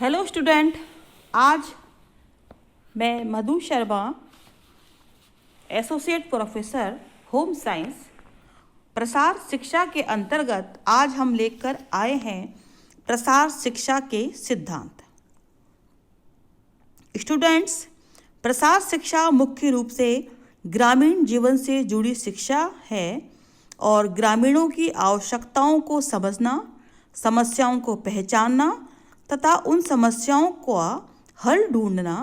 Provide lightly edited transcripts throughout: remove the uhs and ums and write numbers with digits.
Hello student, आज मैं Madhu Sharma, associate professor home science, प्रसार शिक्षा के अंतर्गत आज हम लेकर आए हैं प्रसार शिक्षा के सिद्धांत। स्टूडेंट्स, प्रसार शिक्षा मुख्य रूप से ग्रामीण जीवन से जुड़ी शिक्षा है और ग्रामीणों की आवश्यकताओं को समझना, समस्याओं को पहचानना तथा उन समस्याओं का हल ढूंढना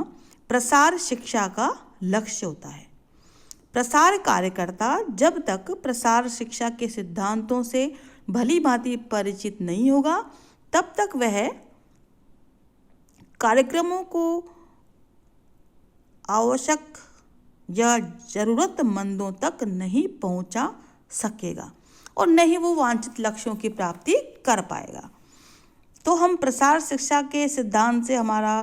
प्रसार शिक्षा का लक्ष्य होता है। प्रसार कार्यकर्ता जब तक प्रसार शिक्षा के सिद्धांतों से भली भांति परिचित नहीं होगा तब तक वह कार्यक्रमों को आवश्यक या ज़रूरतमंदों तक नहीं पहुंचा सकेगा और न ही वो वांछित लक्ष्यों की प्राप्ति कर पाएगा। तो हम प्रसार शिक्षा के सिद्धांत से हमारा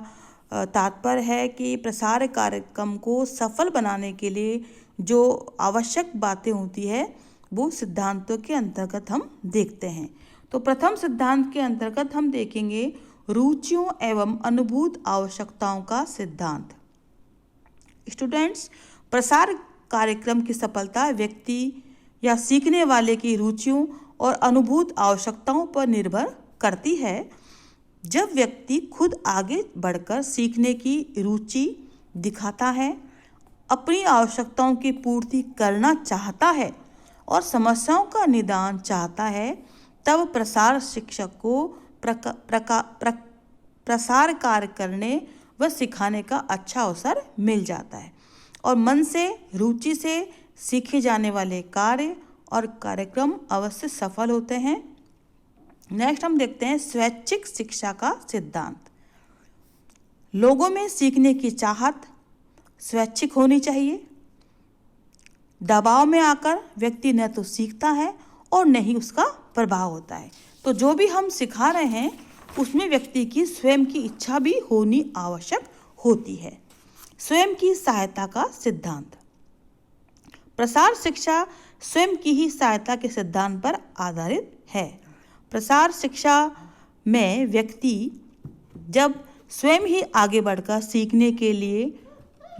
तात्पर्य है कि प्रसार कार्यक्रम को सफल बनाने के लिए जो आवश्यक बातें होती है वो सिद्धांतों के अंतर्गत हम देखते हैं। तो प्रथम सिद्धांत के अंतर्गत हम देखेंगे रुचियों एवं अनुभूत आवश्यकताओं का सिद्धांत। स्टूडेंट्स, प्रसार कार्यक्रम की सफलता व्यक्ति या सीखने वाले की रुचियों और अनुभूत आवश्यकताओं पर निर्भर करती है। जब व्यक्ति खुद आगे बढ़कर सीखने की रुचि दिखाता है, अपनी आवश्यकताओं की पूर्ति करना चाहता है और समस्याओं का निदान चाहता है, तब प्रसार शिक्षक को प्रसार कार्य करने व सिखाने का अच्छा अवसर मिल जाता है और मन से, रुचि से सीखे जाने वाले कार्य और कार्यक्रम अवश्य सफल होते हैं। नेक्स्ट हम देखते हैं स्वैच्छिक शिक्षा का सिद्धांत। लोगों में सीखने की चाहत स्वैच्छिक होनी चाहिए। दबाव में आकर व्यक्ति न तो सीखता है और न ही उसका प्रभाव होता है। तो जो भी हम सिखा रहे हैं उसमें व्यक्ति की स्वयं की इच्छा भी होनी आवश्यक होती है। स्वयं की सहायता का सिद्धांत। प्रसार शिक्षा स्वयं की ही सहायता के सिद्धांत पर आधारित है। प्रसार शिक्षा में व्यक्ति जब स्वयं ही आगे बढ़कर सीखने के लिए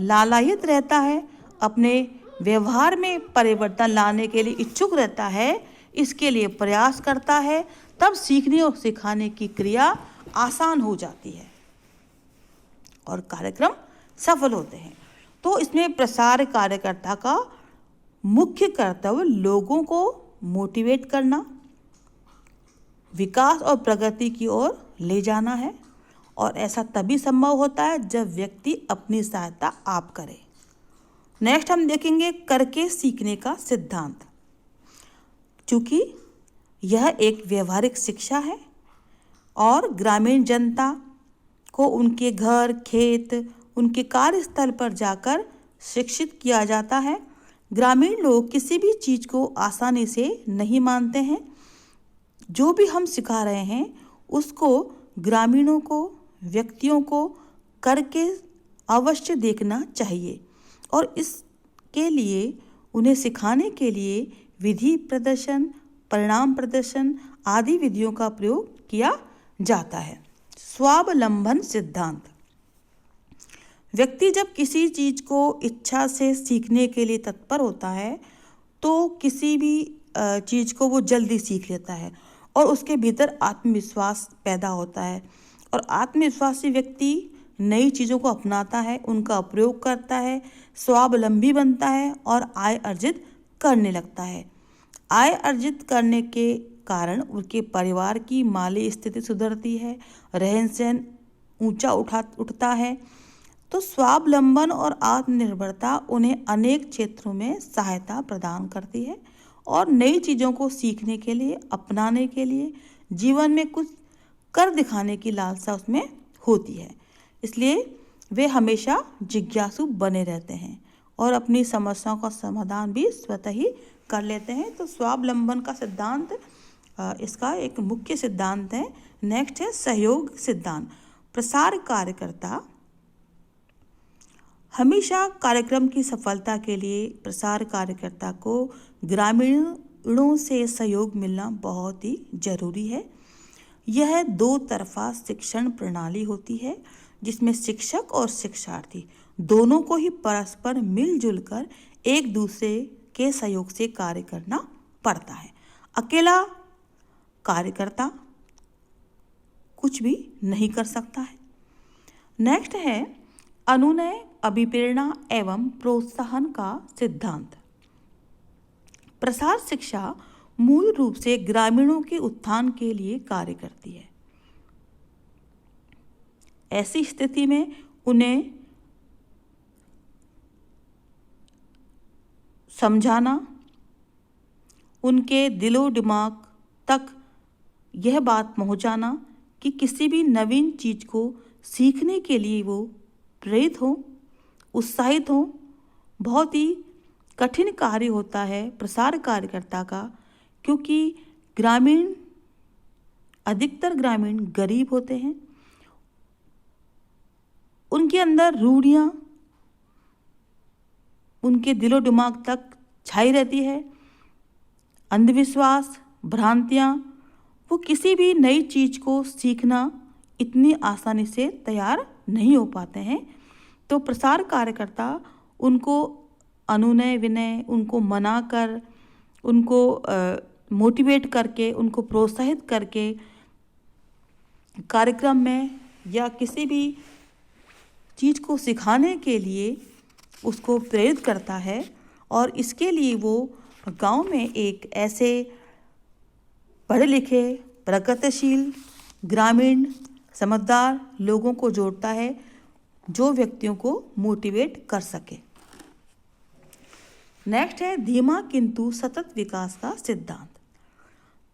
लालायित रहता है, अपने व्यवहार में परिवर्तन लाने के लिए इच्छुक रहता है, इसके लिए प्रयास करता है, तब सीखने और सिखाने की क्रिया आसान हो जाती है और कार्यक्रम सफल होते हैं। तो इसमें प्रसार कार्यकर्ता का मुख्य कर्तव्य लोगों को मोटिवेट करना, विकास और प्रगति की ओर ले जाना है और ऐसा तभी संभव होता है जब व्यक्ति अपनी सहायता आप करे। नेक्स्ट हम देखेंगे करके सीखने का सिद्धांत। चूँकि यह एक व्यवहारिक शिक्षा है और ग्रामीण जनता को उनके घर, खेत, उनके कार्यस्थल पर जाकर शिक्षित किया जाता है। ग्रामीण लोग किसी भी चीज़ को आसानी से नहीं मानते हैं। जो भी हम सिखा रहे हैं उसको ग्रामीणों को, व्यक्तियों को करके अवश्य देखना चाहिए और इसके लिए उन्हें सिखाने के लिए विधि प्रदर्शन, परिणाम प्रदर्शन आदि विधियों का प्रयोग किया जाता है। स्वावलंबन सिद्धांत। व्यक्ति जब किसी चीज़ को इच्छा से सीखने के लिए तत्पर होता है तो किसी भी चीज़ को वो जल्दी सीख लेता है और उसके भीतर आत्मविश्वास पैदा होता है और आत्मविश्वासी व्यक्ति नई चीज़ों को अपनाता है, उनका प्रयोग करता है, स्वावलंबी बनता है और आय अर्जित करने लगता है। आय अर्जित करने के कारण उनके परिवार की माली स्थिति सुधरती है, रहन सहन ऊंचा उठता है। तो स्वावलंबन और आत्मनिर्भरता उन्हें अनेक क्षेत्रों में सहायता प्रदान करती है और नई चीज़ों को सीखने के लिए, अपनाने के लिए, जीवन में कुछ कर दिखाने की लालसा उसमें होती है। इसलिए वे हमेशा जिज्ञासु बने रहते हैं और अपनी समस्याओं का समाधान भी स्वतः ही कर लेते हैं। तो स्वावलंबन का सिद्धांत इसका एक मुख्य सिद्धांत है। नेक्स्ट है सहयोग सिद्धांत। प्रसार कार्यकर्ता हमेशा कार्यक्रम की सफलता के लिए प्रसार कार्यकर्ता को ग्रामीणों से सहयोग मिलना बहुत ही जरूरी है। यह दो तरफा शिक्षण प्रणाली होती है जिसमें शिक्षक और शिक्षार्थी दोनों को ही परस्पर मिलजुल कर एक दूसरे के सहयोग से कार्य करना पड़ता है। अकेला कार्यकर्ता कुछ भी नहीं कर सकता है। नेक्स्ट है अनुनय, अभिप्रेरणा एवं प्रोत्साहन का सिद्धांत। प्रसार शिक्षा मूल रूप से ग्रामीणों के उत्थान के लिए कार्य करती है। ऐसी स्थिति में उन्हें समझाना, उनके दिलो दिमाग तक यह बात पहुंचाना कि किसी भी नवीन चीज को सीखने के लिए वो प्रेरित हो, उत्साहित हो, बहुत ही कठिन कार्य होता है प्रसार कार्यकर्ता का, क्योंकि अधिकतर ग्रामीण गरीब होते हैं। उनके अंदर रूढ़ियाँ उनके दिलो दिमाग तक छाई रहती है, अंधविश्वास, भ्रांतियाँ। वो किसी भी नई चीज को सीखना इतनी आसानी से तैयार नहीं हो पाते हैं। तो प्रसार कार्यकर्ता उनको अनुनय विनय, उनको मना कर, उनको मोटिवेट करके, उनको प्रोत्साहित करके कार्यक्रम में या किसी भी चीज़ को सिखाने के लिए उसको प्रेरित करता है। और इसके लिए वो गांव में एक ऐसे पढ़े लिखे, प्रगतिशील, ग्रामीण, समझदार लोगों को जोड़ता है जो व्यक्तियों को मोटिवेट कर सके। नेक्स्ट है धीमा किंतु सतत विकास का सिद्धांत।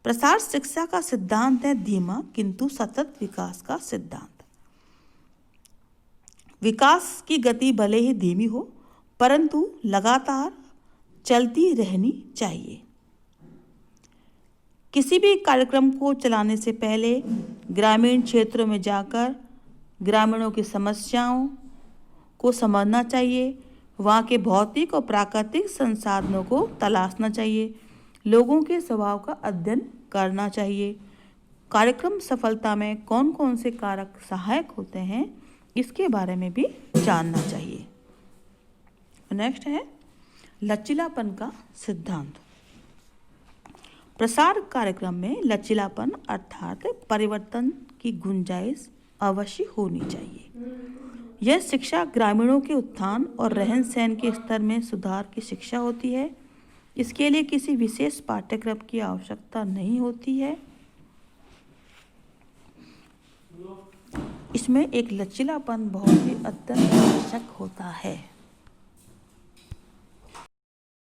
प्रसार शिक्षा का सिद्धांत है धीमा किंतु सतत विकास का सिद्धांत। विकास की गति भले ही धीमी हो परंतु लगातार चलती रहनी चाहिए। किसी भी कार्यक्रम को चलाने से पहले ग्रामीण क्षेत्रों में जाकर ग्रामीणों की समस्याओं को समझना चाहिए, वहाँ के भौतिक और प्राकृतिक संसाधनों को तलाशना चाहिए, लोगों के स्वभाव का अध्ययन करना चाहिए। कार्यक्रम सफलता में कौन कौन से कारक सहायक होते हैं इसके बारे में भी जानना चाहिए। नेक्स्ट है लचीलापन का सिद्धांत। प्रसार कार्यक्रम में लचीलापन अर्थात परिवर्तन की गुंजाइश अवश्य होनी चाहिए। यह शिक्षा ग्रामीणों के उत्थान और रहन सहन के स्तर में सुधार की शिक्षा होती है। इसके लिए किसी विशेष पाठ्यक्रम की आवश्यकता नहीं होती है। इसमें एक लचीलापन बहुत ही अत्यंत आवश्यक होता है।